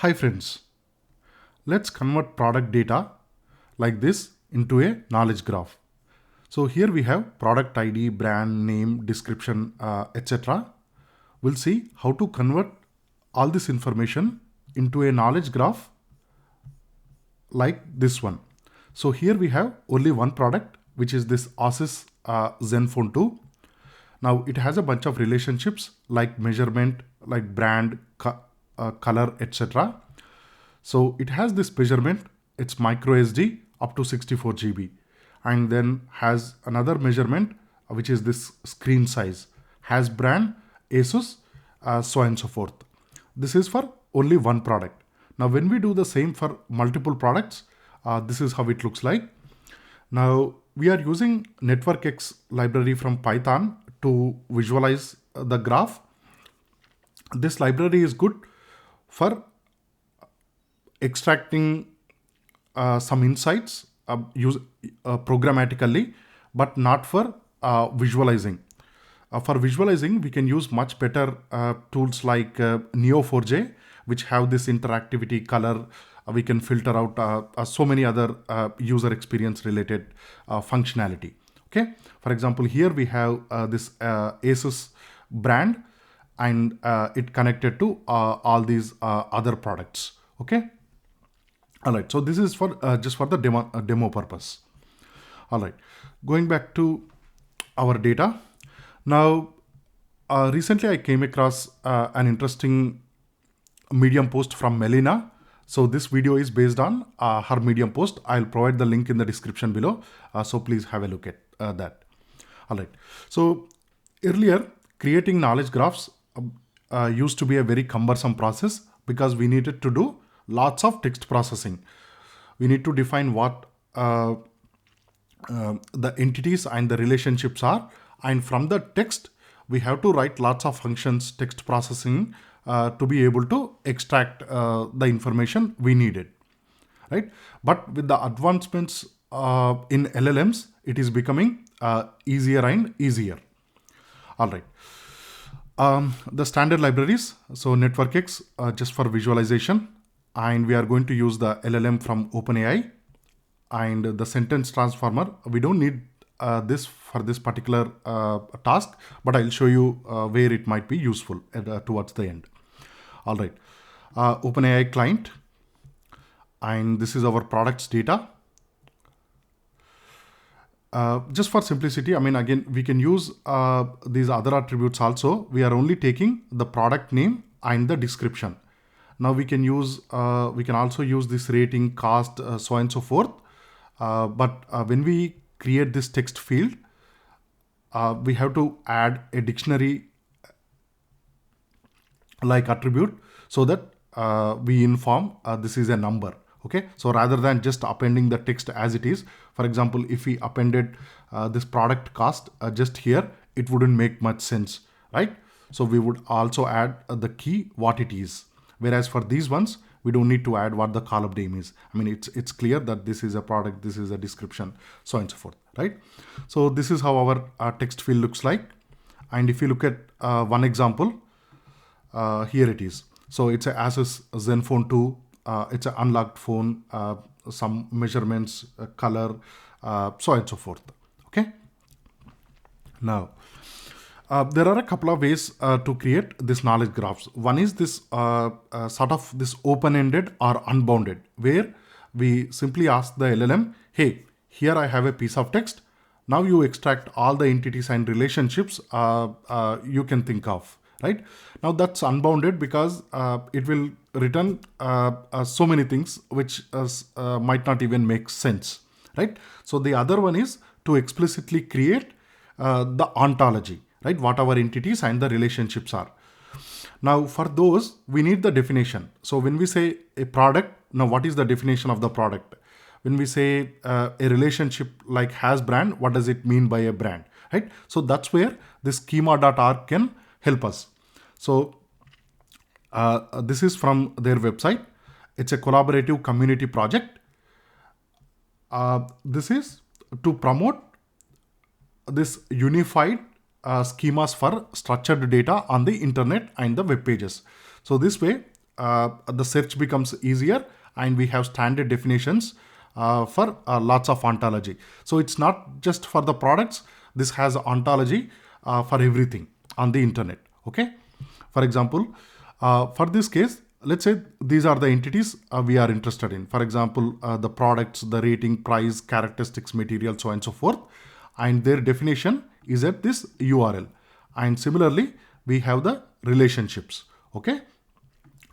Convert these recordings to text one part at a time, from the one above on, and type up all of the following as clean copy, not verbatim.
Hi friends, let's convert product data like this into a knowledge graph. So here we have product ID, brand name, description, etc. We'll see how to convert all this information into a knowledge graph like this one. So here we have only one product, which is this Asus Zenfone 2. Now it has a bunch of relationships like measurement, like brand, color, etc. So it has this measurement, it's micro SD up to 64 GB, and then has another measurement, which is this screen size, has brand, Asus, so on and so forth. This is for only one product. Now, when we do the same for multiple products, this is how it looks like. Now, we are using NetworkX library from Python to visualize the graph. This library is good for extracting some insights programmatically, but not for visualizing. For visualizing, we can use much better tools like Neo4j, which have this interactivity, color. We can filter out so many other user experience related functionality. Okay. For example, here we have this Asus brand, and it connected to all these other products. Okay. All right. So this is for just for the demo purpose. All right. Going back to our data. Now, recently I came across an interesting Medium post from Melina. So this video is based on her Medium post. I'll provide the link in the description below. So please have a look at that. All right. So earlier, creating knowledge graphs used to be a very cumbersome process because we needed to do lots of text processing. We need to define what the entities and the relationships are. And from the text, we have to write lots of functions, text processing, to be able to extract the information we needed, right? But with the advancements in LLMs, it is becoming easier and easier. All right. The standard libraries, so NetworkX, just for visualization, and we are going to use the LLM from OpenAI, and the sentence transformer. We don't need this for this particular task, but I'll show you where it might be useful towards the end. All right, OpenAI client, and this is our products data. Just for simplicity, I mean, again, we can use these other attributes also. We are only taking the product name and the description. Now we can use, we can also use this rating, cost, so on and so forth. But when we create this text field, we have to add a dictionary like attribute so that we inform this is a number. Okay, so rather than just appending the text as it is, for example, if we appended this product cost just here, it wouldn't make much sense, right? So we would also add the key what it is. Whereas for these ones, we don't need to add what the column name is. I mean, it's clear that this is a product, this is a description, so on and so forth, right? So this is how our text field looks like. And if you look at one example, here it is. So it's a Asus Zenfone 2. It's an unlocked phone, some measurements, color, so on and so forth. Okay. Now, there are a couple of ways to create this knowledge graphs. One is this sort of this open-ended or unbounded, where we simply ask the LLM, hey, here I have a piece of text. Now you extract all the entities and relationships you can think of, right? Now that's unbounded because it will return so many things which might not even make sense, right? So the other one is to explicitly create the ontology, right? What our entities and the relationships are. Now for those, we need the definition. So when we say a product, now what is the definition of the product? When we say a relationship like has brand, what does it mean by a brand, right? So that's where this schema.org can help us. So this is from their website. It's a collaborative community project. This is to promote this unified schemas for structured data on the internet and the web pages. So this way, the search becomes easier, and we have standard definitions for lots of ontology. So it's not just for the products. This has ontology for everything on the internet. Okay. For example, for this case, let's say these are the entities we are interested in. For example, the products, the rating, price, characteristics, material, so on and so forth. And their definition is at this URL. And similarly, we have the relationships. Okay.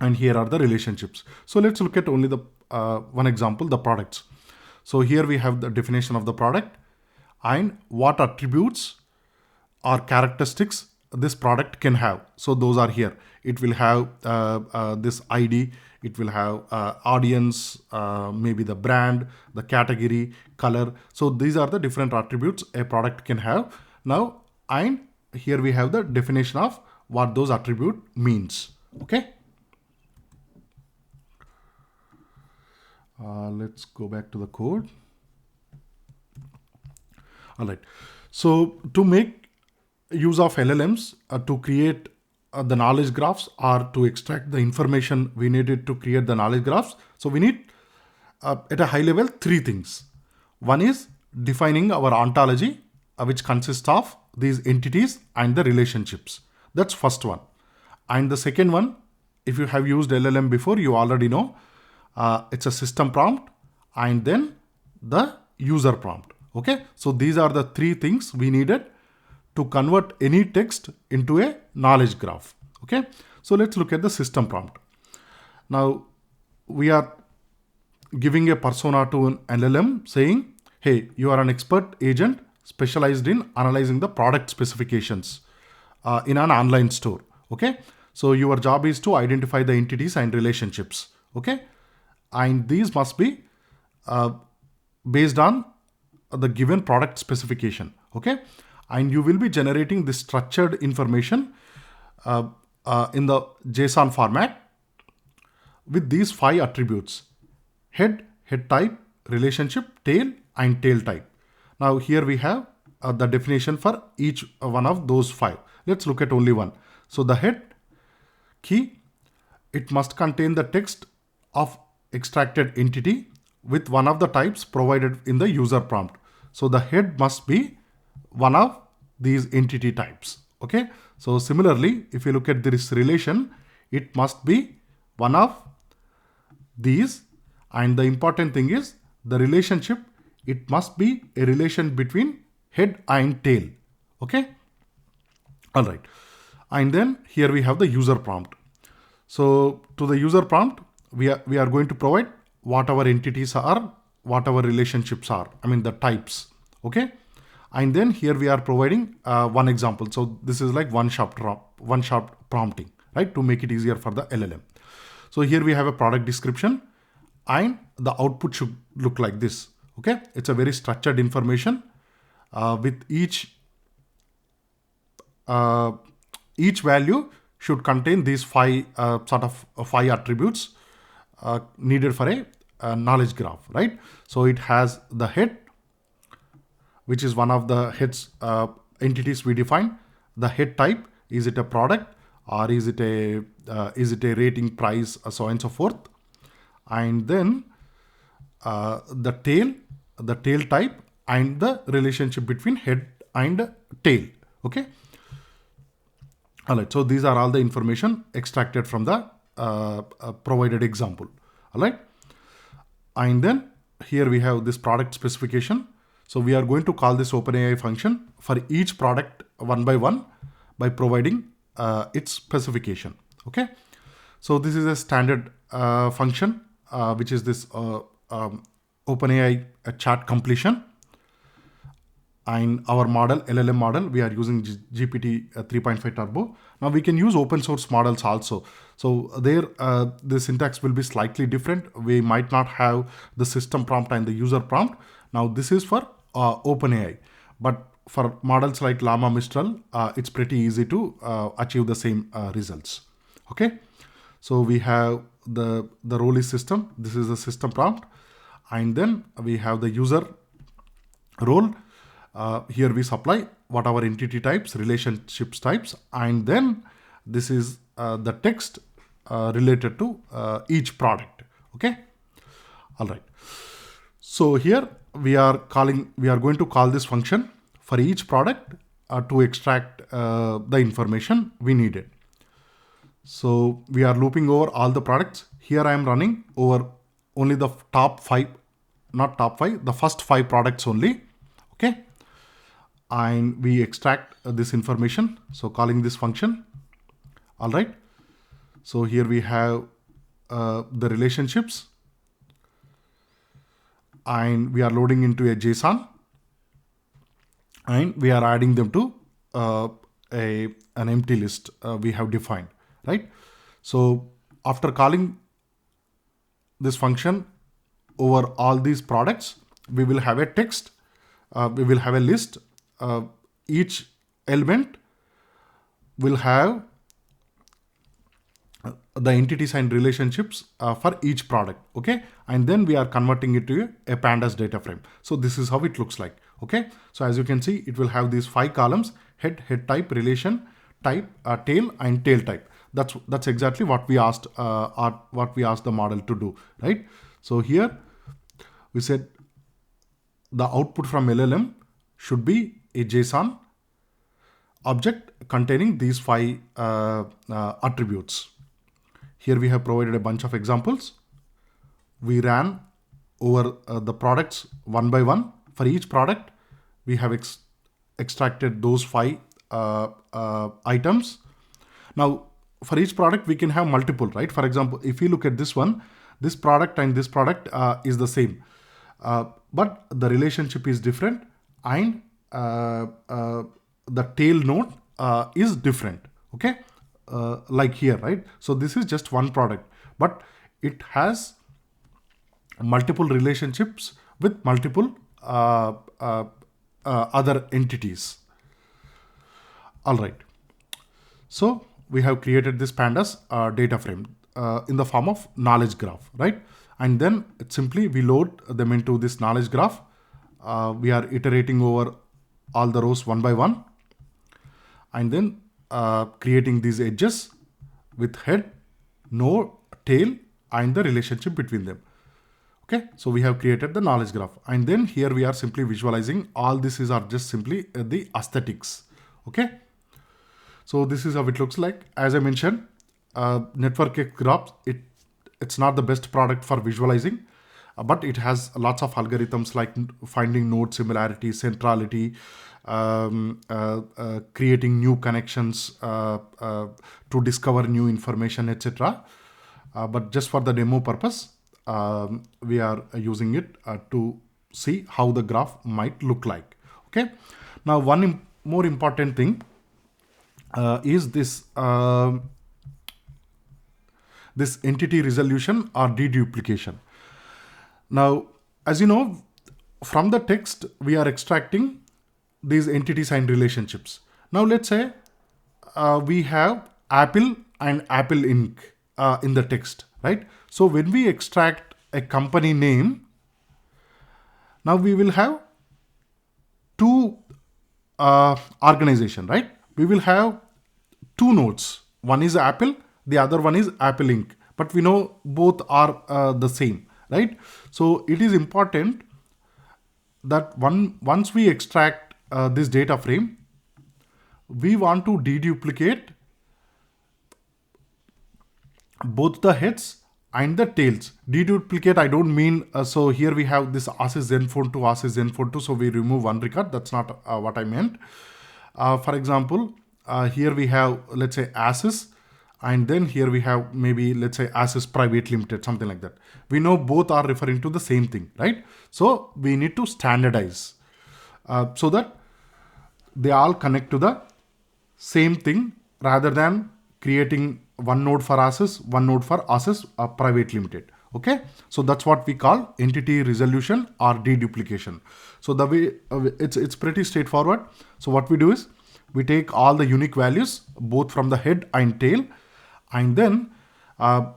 And here are the relationships. So let's look at only the one example, the products. So here we have the definition of the product and what attributes or characteristics this product can have. So those are here. It will have this ID, it will have audience, maybe the brand, the category, color. So these are the different attributes a product can have. Now, and here we have the definition of what those attribute means. Okay. Let's go back to the code. All right. So to make use of LLMs to create the knowledge graphs or to extract the information we needed to create the knowledge graphs. So we need at a high level 3 things. One is defining our ontology, which consists of these entities and the relationships. That's first one. And the second one, if you have used LLM before, you already know it's a system prompt and then the user prompt. Okay. So these are the 3 things we needed to convert any text into a knowledge graph. Okay. So let's look at the system prompt. Now we are giving a persona to an LLM saying, hey, you are an expert agent specialized in analyzing the product specifications in an online store. Okay. So your job is to identify the entities and relationships. Okay. And these must be based on the given product specification. Okay. And you will be generating this structured information in the JSON format with these 5 attributes: head, head type, relationship, tail, and tail type. Now here we have the definition for each one of those 5. Let's look at only one. So the head key, it must contain the text of extracted entity with one of the types provided in the user prompt. So the head must be one of these entity types. Okay. So similarly, if you look at this relation, it must be one of these. And the important thing is the relationship, it must be a relation between head and tail. Okay. All right. And then here we have the user prompt. So to the user prompt, we are going to provide what our entities are, what our relationships are. I mean the types. Okay. And then here we are providing one example. So this is like one shot prompting, right? To make it easier for the LLM. So here we have a product description and the output should look like this. Okay. It's a very structured information with each value should contain these 5 attributes needed for a knowledge graph, right? So it has the head, which is one of the heads entities we define. The head type, is it a product or is it a rating, price, so on and so forth. And then the tail type and the relationship between head and tail. Okay. All right. So these are all the information extracted from the provided example. All right. And then here we have this product specification. So we are going to call this OpenAI function for each product one by one by providing its specification. Okay. So this is a standard function, which is this OpenAI chat completion. And our model, LLM model, we are using GPT 3.5 Turbo. Now we can use open source models also. So there, the syntax will be slightly different. We might not have the system prompt and the user prompt. Now this is for OpenAI, but for models like Llama, Mistral, it's pretty easy to achieve the same results. Okay. So we have the role is system. This is the system prompt. And then we have the user role. Here we supply what our entity types, relationships types, and then this is the text related to each product. Okay. All right. So here we are going to call this function for each product to extract the information we needed. So we are looping over all the products. Here I am running over only the top 5, not top 5, the first 5 products only. Okay. And we extract this information. So calling this function. All right. So here we have the relationships, and we are loading into a JSON, and we are adding them to an empty list we have defined, right? So after calling this function over all these products, we will have a text, we will have a list. Each element will have the entities and relationships for each product. Okay. And then we are converting it to a pandas data frame. So this is how it looks like. Okay. So as you can see, it will have these 5 columns: head type, relation type, tail, and tail type. That's exactly what we asked the model to do, right? So here we said the output from LLM should be a JSON object containing these 5 attributes. Here we have provided a bunch of examples. We ran over the products one by one. For each product, we have extracted those 5 items. Now, for each product, we can have multiple, right? For example, if you look at this one, this product and this product is the same, but the relationship is different, and the tail node is different. Okay. Like here, right? So this is just one product, but it has multiple relationships with multiple other entities. All right. So we have created this pandas data frame in the form of knowledge graph, right? And then simply we load them into this knowledge graph. We are iterating over all the rows one by one, and then creating these edges with head, node, tail, and the relationship between them. Okay, so we have created the knowledge graph, and then here we are simply visualizing. All this are just simply the aesthetics. Okay, so this is how it looks like. As I mentioned, network graphs, it's not the best product for visualizing, but it has lots of algorithms like finding node similarity, centrality, creating new connections to discover new information, etc. But just for the demo purpose, we are using it to see how the graph might look like. Okay. Now, one more important thing is this this entity resolution or deduplication. Now, as you know, from the text, we are extracting these entities and relationships. Now, let's say we have Apple and Apple Inc. In the text, right? So when we extract a company name, now we will have 2 organization, right? We will have 2 nodes. One is Apple, the other one is Apple Inc. But we know both are the same, right? So it is important that once we extract this data frame, we want to deduplicate both the heads and the tails. Deduplicate, I don't mean, so here we have this ASYS Zenfone 2, ASYS Zenfone 2, so we remove one record. That's not what I meant. For example, here we have, let's say, ASYS, and then here we have maybe, let's say, ASYS Private Limited, something like that. We know both are referring to the same thing, right? So we need to standardize so that they all connect to the same thing rather than creating one node for ASYS, one node for ASYS Private Limited. Okay, so that's what we call entity resolution or deduplication. So the way it's pretty straightforward. So what we do is we take all the unique values both from the head and tail, and then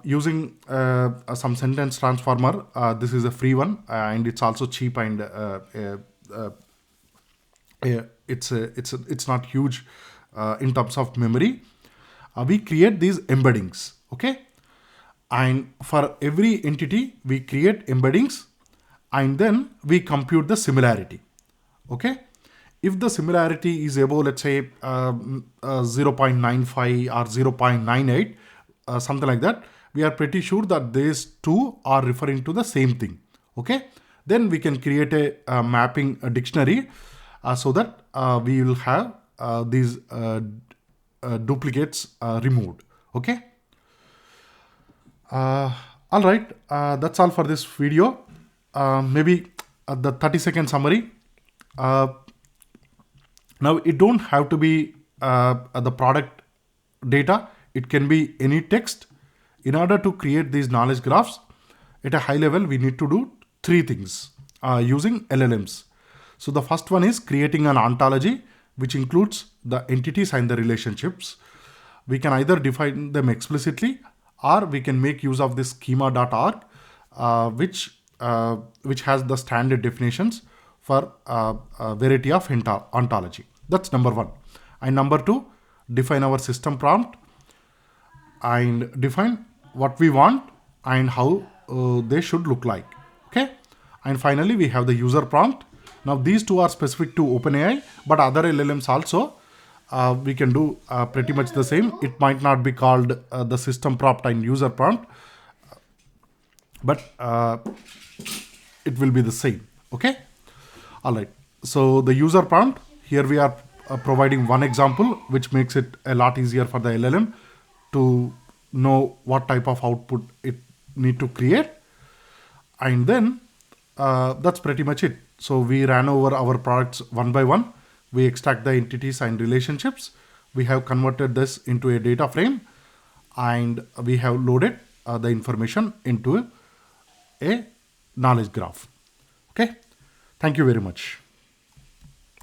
using some sentence transformer. This is a free one, and it's also cheap, and it's not huge in terms of memory. We create these embeddings. Okay, And for every entity, we create embeddings and then we compute the similarity. Okay. If the similarity is above, let's say 0.95 or 0.98, something like that, we are pretty sure that these two are referring to the same thing. Okay. Then we can create a mapping a dictionary so that we will have these duplicates removed. Okay. All right, that's all for this video. Maybe the 30-second summary. Uh, Now it don't have to be the product data. It can be any text. In order to create these knowledge graphs at a high level, we need to do three things using LLMs. So the first one is creating an ontology, which includes the entities and the relationships. We can either define them explicitly or we can make use of this schema.org, which has the standard definitions for a variety of ontology. That's number one. And number two, define our system prompt and define what we want and how they should look like. Okay. And finally, we have the user prompt. Now these two are specific to OpenAI, but other LLMs also we can do pretty much the same. It might not be called the system prompt and user prompt, but it will be the same. Okay. All right. So the user prompt, here we are providing one example, which makes it a lot easier for the LLM to know what type of output it need to create. And then that's pretty much it. So we ran over our products one by one. We extract the entities and relationships. We have converted this into a data frame and we have loaded the information into a knowledge graph. Okay. Thank you very much.